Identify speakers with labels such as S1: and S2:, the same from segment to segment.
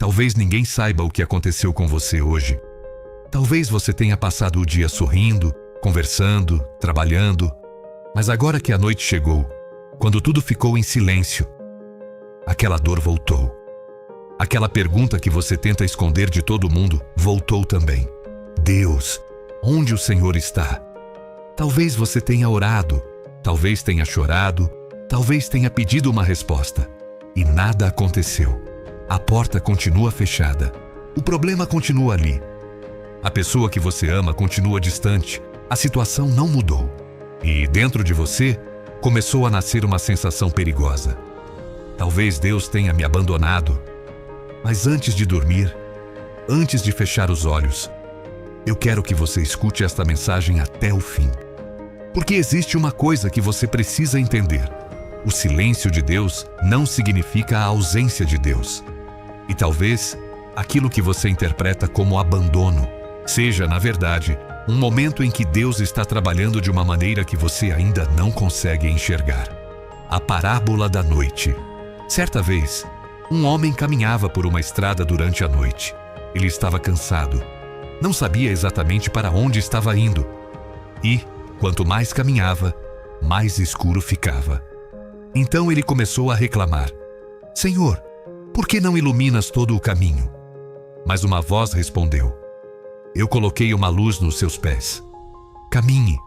S1: Talvez ninguém saiba o que aconteceu com você hoje. Talvez você tenha passado o dia sorrindo, conversando, trabalhando, mas agora que a noite chegou, quando tudo ficou em silêncio, aquela dor voltou. Aquela pergunta que você tenta esconder de todo mundo voltou também. Deus, onde o Senhor está? Talvez você tenha orado, talvez tenha chorado, talvez tenha pedido uma resposta e nada aconteceu. A porta continua fechada. O problema continua ali. A pessoa que você ama continua distante. A situação não mudou. E dentro de você começou a nascer uma sensação perigosa. Talvez Deus tenha me abandonado. Mas antes de dormir, antes de fechar os olhos, eu quero que você escute esta mensagem até o fim. Porque existe uma coisa que você precisa entender. O silêncio de Deus não significa a ausência de Deus. E talvez aquilo que você interpreta como abandono seja, na verdade, um momento em que Deus está trabalhando de uma maneira que você ainda não consegue enxergar. A parábola da noite. Certa vez, um homem caminhava por uma estrada durante a noite. Ele estava cansado. Não sabia exatamente para onde estava indo. E, quanto mais caminhava, mais escuro ficava. Então ele começou a reclamar: Senhor, por que não iluminas todo o caminho? Mas uma voz respondeu: Eu coloquei uma luz nos seus pés. Caminhe.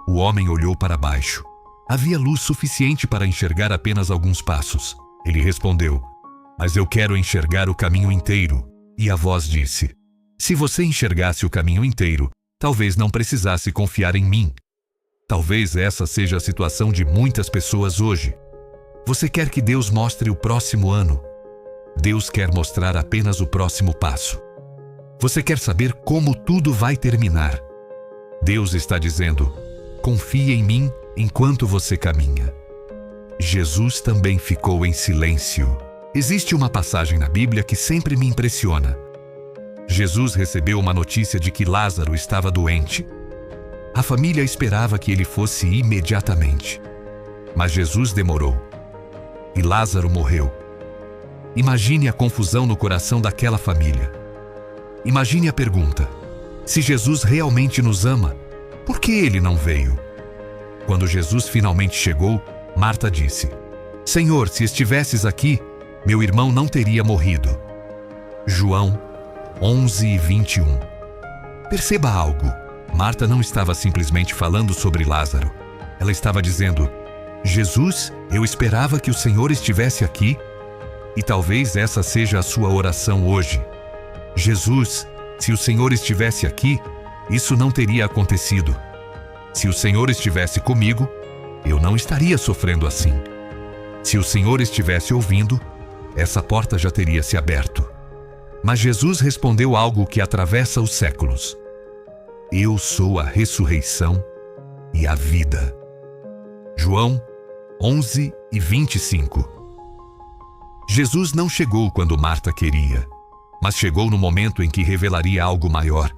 S1: O homem olhou para baixo. Havia luz suficiente para enxergar apenas alguns passos. Ele respondeu: Mas eu quero enxergar o caminho inteiro. E a voz disse: Se você enxergasse o caminho inteiro, talvez não precisasse confiar em mim. Talvez essa seja a situação de muitas pessoas hoje. Você quer que Deus mostre o próximo ano. Deus quer mostrar apenas o próximo passo. Você quer saber como tudo vai terminar. Deus está dizendo: confie em mim enquanto você caminha. Jesus também ficou em silêncio. Existe uma passagem na Bíblia que sempre me impressiona. Jesus recebeu uma notícia de que Lázaro estava doente. A família esperava que ele fosse imediatamente. Mas Jesus demorou. E Lázaro morreu. Imagine a confusão no coração daquela família. Imagine a pergunta: se Jesus realmente nos ama, por que ele não veio? Quando Jesus finalmente chegou, Marta disse: Senhor, se estivesses aqui, meu irmão não teria morrido. João 11:21. Perceba algo. Marta não estava simplesmente falando sobre Lázaro. Ela estava dizendo: Jesus, eu esperava que o Senhor estivesse aqui. E talvez essa seja a sua oração hoje. Jesus, se o Senhor estivesse aqui, isso não teria acontecido. Se o Senhor estivesse comigo, eu não estaria sofrendo assim. Se o Senhor estivesse ouvindo, essa porta já teria se aberto. Mas Jesus respondeu algo que atravessa os séculos: Eu sou a ressurreição e a vida. João 11:25. Jesus não chegou quando Marta queria, mas chegou no momento em que revelaria algo maior.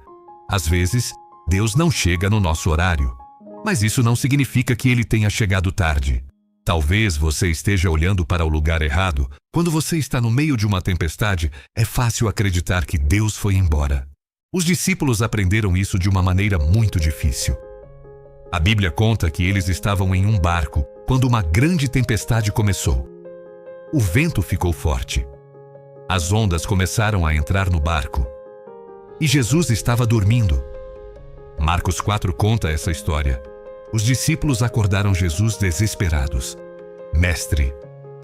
S1: Às vezes, Deus não chega no nosso horário, mas isso não significa que ele tenha chegado tarde. Talvez você esteja olhando para o lugar errado. Quando você está no meio de uma tempestade, é fácil acreditar que Deus foi embora. Os discípulos aprenderam isso de uma maneira muito difícil. A Bíblia conta que eles estavam em um barco quando uma grande tempestade começou. O vento ficou forte. As ondas começaram a entrar no barco. E Jesus estava dormindo. Marcos 4 conta essa história. Os discípulos acordaram Jesus desesperados. Mestre,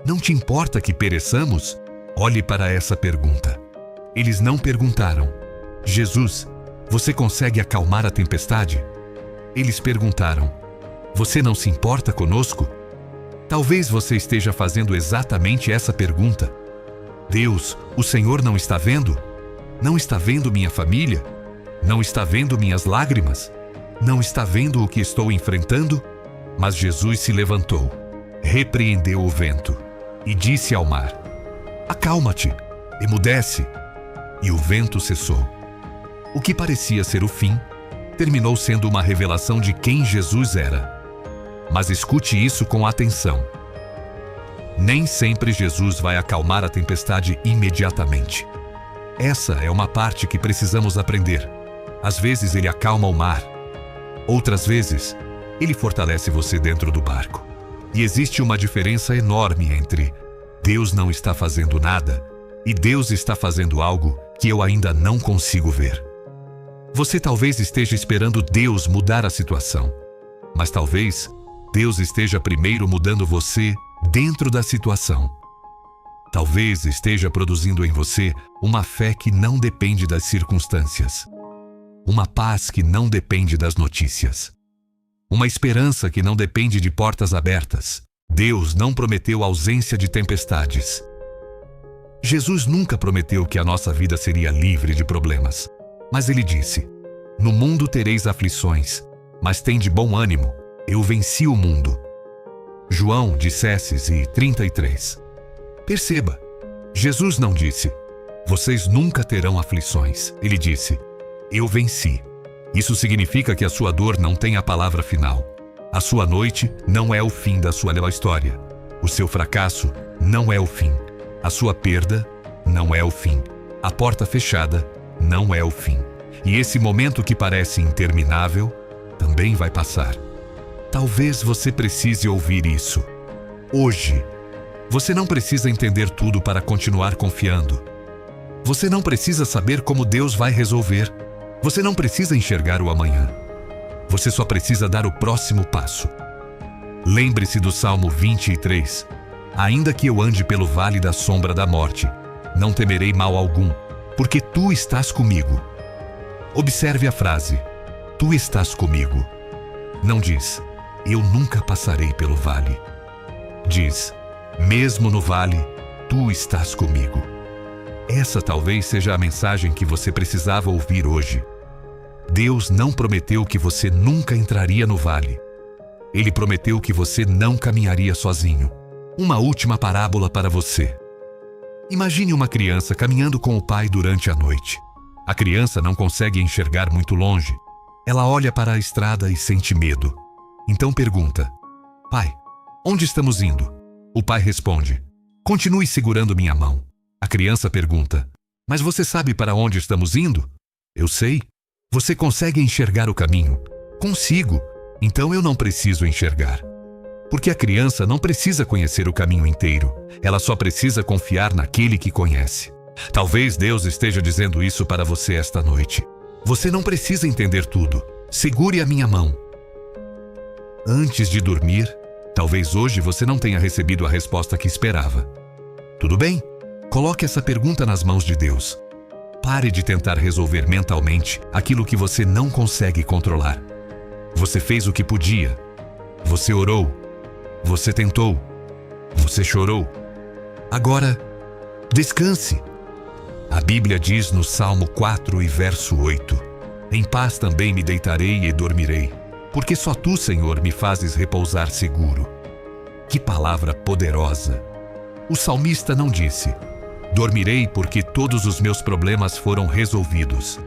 S1: não te importa que pereçamos? Olhe para essa pergunta. Eles não perguntaram: Jesus, você consegue acalmar a tempestade? Eles perguntaram: você não se importa conosco? Talvez você esteja fazendo exatamente essa pergunta. Deus, o Senhor não está vendo? Não está vendo minha família? Não está vendo minhas lágrimas? Não está vendo o que estou enfrentando? Mas Jesus se levantou, repreendeu o vento e disse ao mar: acalma-te, emudece. E o vento cessou. O que parecia ser o fim, terminou sendo uma revelação de quem Jesus era. Mas escute isso com atenção. Nem sempre Jesus vai acalmar a tempestade imediatamente. Essa é uma parte que precisamos aprender. Às vezes ele acalma o mar. Outras vezes, ele fortalece você dentro do barco. E existe uma diferença enorme entre Deus não está fazendo nada e Deus está fazendo algo que eu ainda não consigo ver. Você talvez esteja esperando Deus mudar a situação, mas talvez Deus esteja primeiro mudando você dentro da situação. Talvez esteja produzindo em você uma fé que não depende das circunstâncias, uma paz que não depende das notícias, uma esperança que não depende de portas abertas. Deus não prometeu ausência de tempestades. Jesus nunca prometeu que a nossa vida seria livre de problemas, mas ele disse: "No mundo tereis aflições, mas tende bom ânimo, eu venci o mundo." João 17:33. Perceba, Jesus não disse: "Vocês nunca terão aflições." Ele disse: "Eu venci." Isso significa que a sua dor não tem a palavra final. A sua noite não é o fim da sua história. O seu fracasso não é o fim. A sua perda não é o fim. A porta fechada não é o fim. E esse momento que parece interminável também vai passar. Talvez você precise ouvir isso hoje. Você não precisa entender tudo para continuar confiando. Você não precisa saber como Deus vai resolver. Você não precisa enxergar o amanhã. Você só precisa dar o próximo passo. Lembre-se do Salmo 23. Ainda que eu ande pelo vale da sombra da morte, não temerei mal algum, porque tu estás comigo. Observe a frase: tu estás comigo. Não diz: eu nunca passarei pelo vale. Diz: mesmo no vale, tu estás comigo. Essa talvez seja a mensagem que você precisava ouvir hoje. Deus não prometeu que você nunca entraria no vale. Ele prometeu que você não caminharia sozinho. Uma última parábola para você. Imagine uma criança caminhando com o pai durante a noite. A criança não consegue enxergar muito longe. Ela olha para a estrada e sente medo. Então pergunta: pai, onde estamos indo? O pai responde: continue segurando minha mão. A criança pergunta: mas você sabe para onde estamos indo? Eu sei. Você consegue enxergar o caminho? Consigo. Então eu não preciso enxergar. Porque a criança não precisa conhecer o caminho inteiro. Ela só precisa confiar naquele que conhece. Talvez Deus esteja dizendo isso para você esta noite. Você não precisa entender tudo. Segure a minha mão. Antes de dormir, talvez hoje você não tenha recebido a resposta que esperava. Tudo bem? Coloque essa pergunta nas mãos de Deus. Pare de tentar resolver mentalmente aquilo que você não consegue controlar. Você fez o que podia. Você orou. Você tentou. Você chorou. Agora, descanse. A Bíblia diz no Salmo 4 e verso 8: em paz também me deitarei e dormirei, porque só tu, Senhor, me fazes repousar seguro. Que palavra poderosa! O salmista não disse: dormirei porque todos os meus problemas foram resolvidos.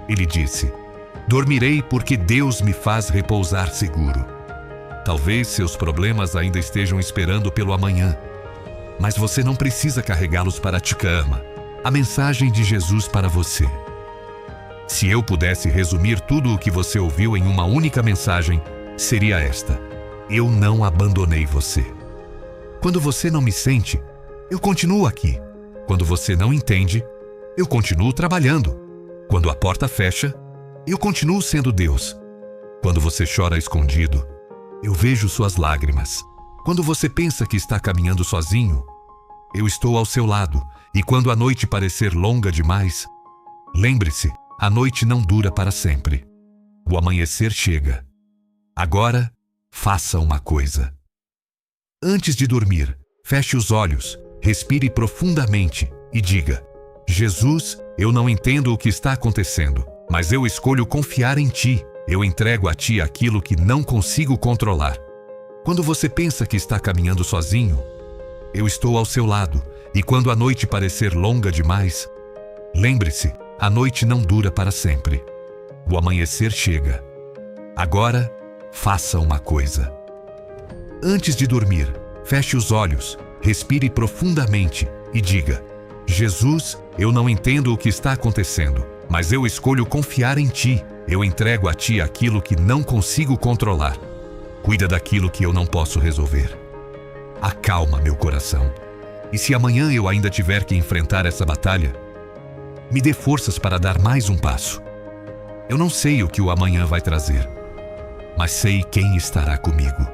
S1: Ele disse: dormirei porque Deus me faz repousar seguro. Talvez seus problemas ainda estejam esperando pelo amanhã, mas você não precisa carregá-los para a cama. A mensagem de Jesus para você. Se eu pudesse resumir tudo o que você ouviu em uma única mensagem, seria esta: eu não abandonei você. Quando você não me sente, eu continuo aqui. Quando você não entende, eu continuo trabalhando. Quando a porta fecha, eu continuo sendo Deus. Quando você chora escondido, eu vejo suas lágrimas. Quando você pensa que está caminhando sozinho, eu estou ao seu lado. E quando a noite parecer longa demais, lembre-se, a noite não dura para sempre. O amanhecer chega. Agora, faça uma coisa. Antes de dormir, feche os olhos, respire profundamente e diga: Jesus, eu não entendo o que está acontecendo, mas eu escolho confiar em Ti. Eu entrego a Ti aquilo que não consigo controlar. Quando você pensa que está caminhando sozinho, eu estou ao seu lado. E quando a noite parecer longa demais, lembre-se, a noite não dura para sempre. O amanhecer chega. Agora, faça uma coisa. Antes de dormir, feche os olhos, Respire profundamente e diga: Jesus, eu não entendo o que está acontecendo, mas eu escolho confiar em Ti. Eu entrego a Ti aquilo que não consigo controlar. Cuida daquilo que eu não posso resolver. Acalma meu coração. E se amanhã eu ainda tiver que enfrentar essa batalha, me dê forças para dar mais um passo. Eu não sei o que o amanhã vai trazer, mas sei quem estará comigo.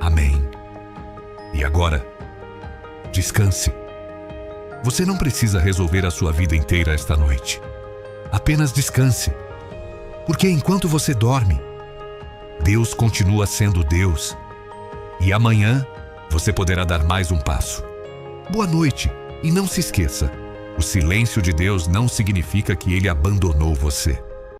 S1: Amém. E agora, descanse. Você não precisa resolver a sua vida inteira esta noite. Apenas descanse. Porque enquanto você dorme, Deus continua sendo Deus. E amanhã você poderá dar mais um passo. Boa noite e não se esqueça: o silêncio de Deus não significa que Ele abandonou você.